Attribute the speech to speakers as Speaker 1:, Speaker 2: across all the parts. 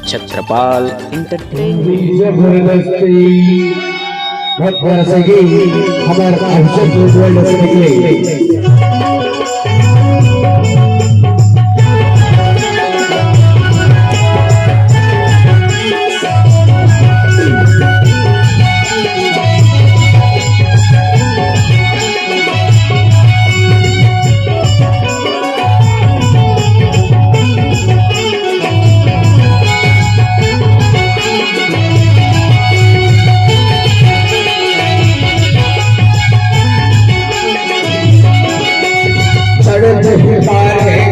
Speaker 1: Chhatrapal entertainment.
Speaker 2: जबरदस्ती भक्तर सगी हमार अभिषेक उज्जवल निकले।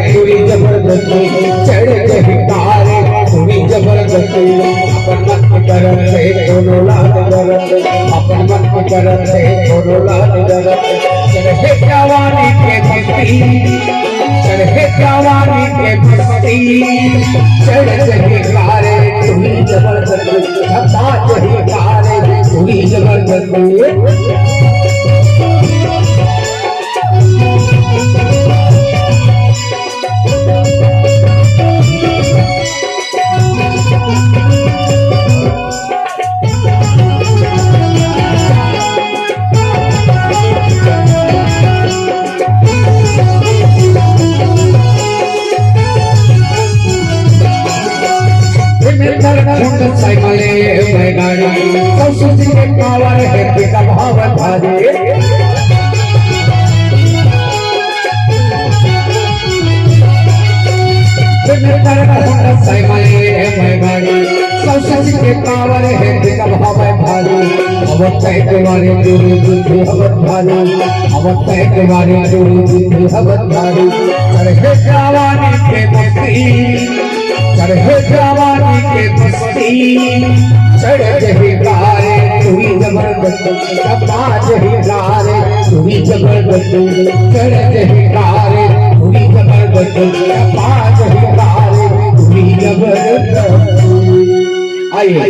Speaker 2: पूरी जबरदस्ती चढ़ हिकारे पूरी जबरदस्ती अपन मन करत से दोनों लाल करत अपन मन करत से दोनों लाल करत चढ़े जवानी के मस्ती चढ़े जवानी के मस्ती चढ़ हिकारे पूरी जबरदस्ती बात हिकारे पूरी जबरदस्ती। साइकिले बैगाड़ी संस्कृति के पावर है पिता भाव धारे साइकिले बैगाड़ी संस्कृति के पावर है पिता भाव धारे अब तय के बारे दूरी दूरी हवत धारे अब तय के बारे दूरी दूरी हवत धारे चढ़े जवानी के मस्ती चढ़े जवानी के मस्ती चढ़ हिकारे पूरी जबरदस्ती बाज हिकारे पूरी जबरदस्ती चढ़ हिकारे पूरी जबरदस्ती बाज हिकारे पूरी जबरदस्ती। आइए